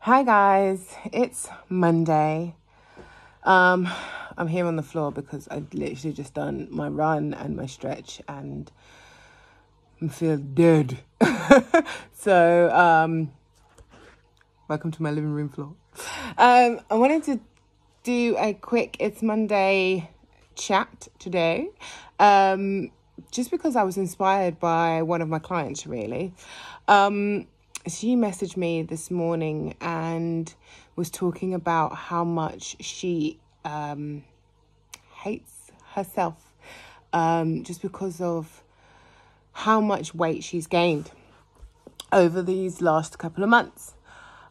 Hi guys, it's Monday. I'm here on the floor because I've literally just done my run and my stretch and I feel dead. So, welcome to my living room floor. I wanted to do a quick It's Monday chat today. Just because I was inspired by one of my clients, really. She messaged me this morning and was talking about how much she hates herself just because of how much weight she's gained over these last couple of months.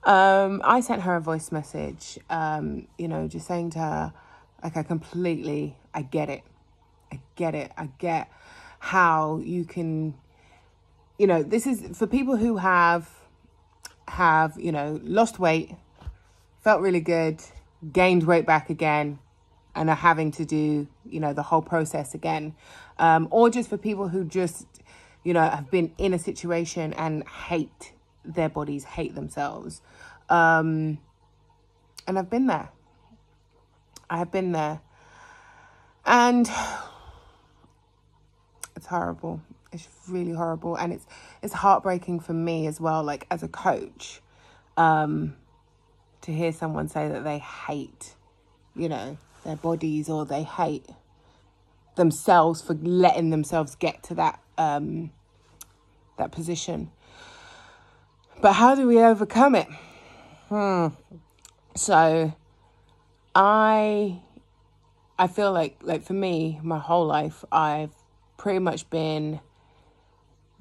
I sent her a voice message, just saying to her, like, I get it. I get how you can, this is for people who have, lost weight, felt really good, gained weight back again, and are having to do, the whole process again. Or just for people who just, have been in a situation and hate their bodies, hate themselves. And I've been there. I have been there. And it's horrible. It's really horrible. And it's heartbreaking for me as well, like as a coach, to hear someone say that they hate, their bodies, or they hate themselves for letting themselves get to that position. But how do we overcome it? So I feel like for me, my whole life, I've pretty much been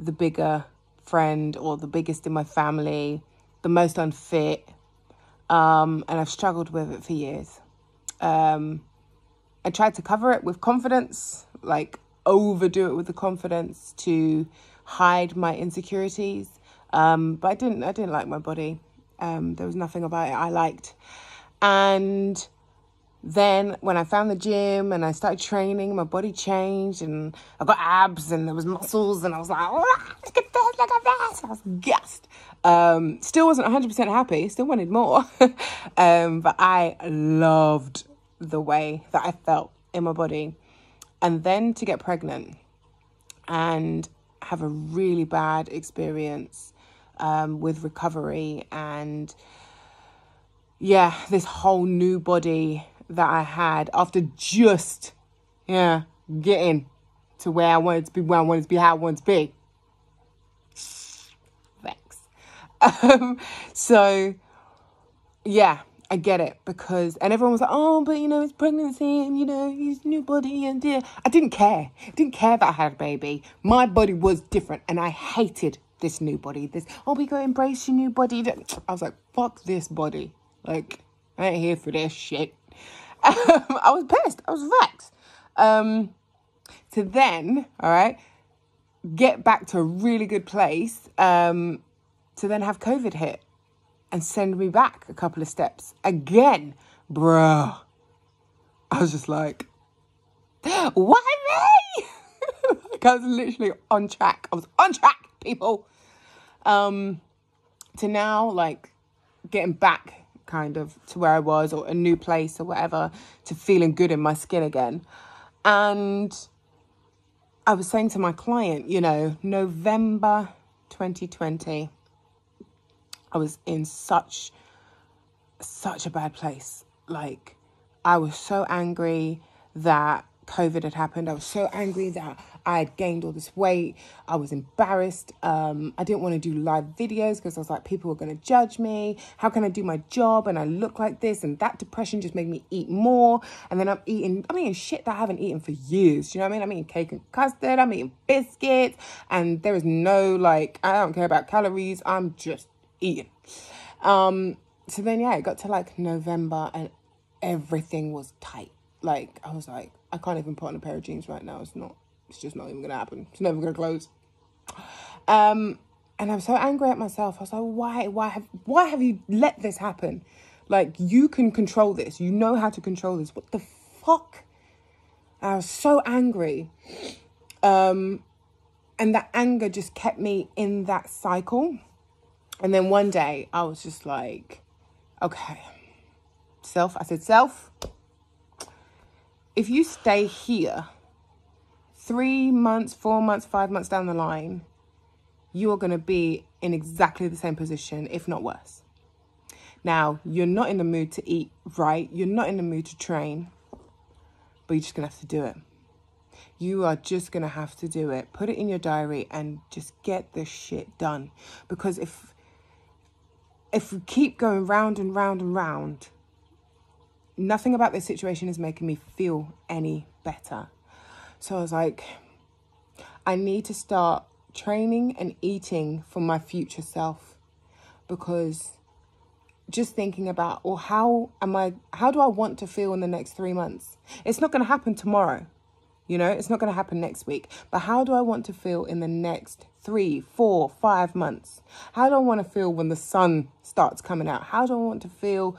the bigger friend or the biggest in my family, the most unfit, and I've struggled with it for years. I tried to cover it with confidence, like overdo it with the confidence to hide my insecurities, but I didn't like my body. There was nothing about it I liked. And then when I found the gym and I started training, my body changed and I got abs and there was muscles and I was like, oh, look at this, look at this. I was gassed. Still wasn't 100% happy, still wanted more. But I loved the way that I felt in my body. And then to get pregnant and have a really bad experience with recovery and this whole new body that I had after just, getting to where I wanted to be, how I wanted to be. Thanks. So, I get it and everyone was like, oh, but it's pregnancy and, his new body and I didn't care. I didn't care that I had a baby. My body was different and I hated this new body. We gotta embrace your new body. I was like, fuck this body. Like, I ain't here for this shit. I was pissed. I was vexed. To then, all right, get back to a really good place, to then have COVID hit and send me back a couple of steps again, bro. I was just like, why me? Like, I was literally on track. I was on track, people. To now, like, getting back kind of to where I was, or a new place or whatever, to feeling good in my skin again. And I was saying to my client, November 2020, I was in such a bad place. Like, I was so angry that COVID had happened. I was so angry that I had gained all this weight. I was embarrassed. I didn't want to do live videos because I was like, people were going to judge me. How can I do my job and I look like this? And that depression just made me eat more. And then I'm eating shit that I haven't eaten for years. You know what I mean? I'm eating cake and custard. I'm eating biscuits. And there is no, I don't care about calories. I'm just eating. So then, it got to November and everything was tight. Like, I was like, I can't even put on a pair of jeans right now. It's just not even going to happen. It's never going to close. And I'm so angry at myself. I was like, why have you let this happen? Like, you can control this. You know how to control this. What the fuck? I was so angry. And that anger just kept me in that cycle. And then one day I was just like, Okay. I said, self, if you stay here 3 months, 4 months, 5 months down the line, you are going to be in exactly the same position, if not worse. Now, you're not in the mood to eat right. You're not in the mood to train, but you're just going to have to do it. You are just going to have to do it. Put it in your diary and just get the shit done. Because if we keep going round and round and round, nothing about this situation is making me feel any better. So I was like, I need to start training and eating for my future self, because just thinking about, well, how do I want to feel in the next 3 months? It's not going to happen tomorrow. It's not going to happen next week. But how do I want to feel in the next 3, 4, 5 months? How do I want to feel when the sun starts coming out? How do I want to feel,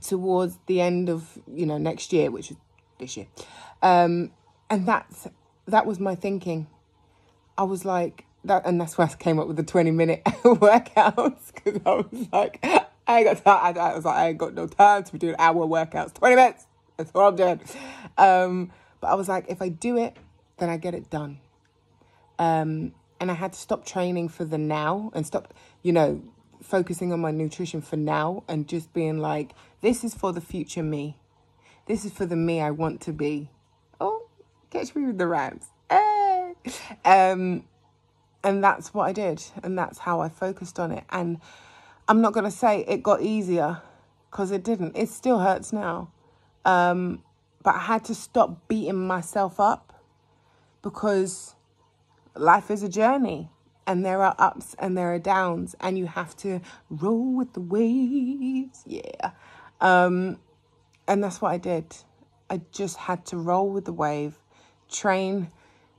towards the end of, next year, which is this year? And that was my thinking. I was like, and that's why I came up with the 20-minute workouts, because I was like, I ain't got time. I was like, I ain't got no time to be doing hour workouts. 20 minutes. That's what I'm doing. But I was like, if I do it, then I get it done. And I had to stop training for the now and stop, focusing on my nutrition for now and just being like, this is for the future me. This is for the me I want to be. Oh, catch me with the rhymes. Hey. And that's what I did. And that's how I focused on it. And I'm not going to say it got easier, because it didn't. It still hurts now. But I had to stop beating myself up, because life is a journey and there are ups and there are downs, and you have to roll with the waves. Yeah. And that's what I did. I just had to roll with the wave, train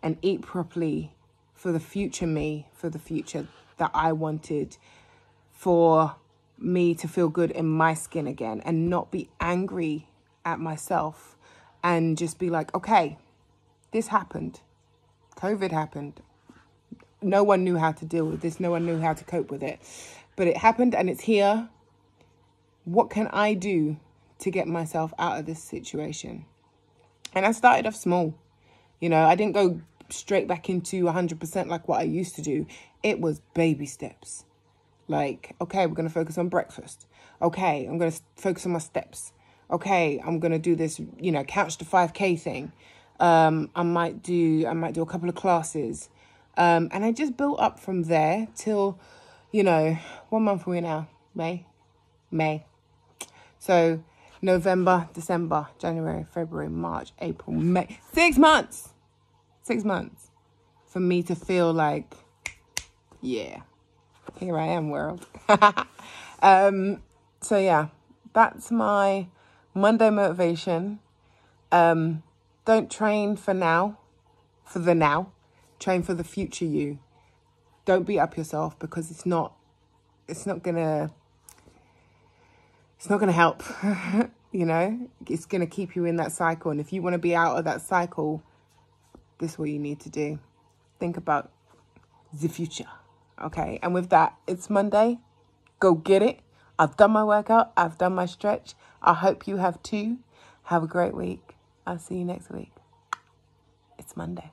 and eat properly for the future me, for the future that I wanted, for me to feel good in my skin again and not be angry at myself, and just be like, okay, this happened. COVID happened. No one knew how to deal with this. No one knew how to cope with it. But it happened and it's here. What can I do to get myself out of this situation? And I started off small. I didn't go straight back into 100% like what I used to do. It was baby steps. Like, okay, we're going to focus on breakfast. Okay, I'm going to focus on my steps. Okay, I'm going to do this, couch to 5K thing. I might do a couple of classes. And I just built up from there till, 1 month are we now? May. So November, December, January, February, March, April, May. 6 months. 6 months for me to feel like, yeah, here I am, world. So yeah, that's my Monday motivation. Don't train for now, for the now. Train for the future you. Don't beat up yourself, because it's not gonna help. It's gonna keep you in that cycle. And if you want to be out of that cycle, this is what you need to do. Think about the future. Okay. And with that, it's Monday. Go get it. I've done my workout. I've done my stretch. I hope you have too. Have a great week. I'll see you next week. It's Monday.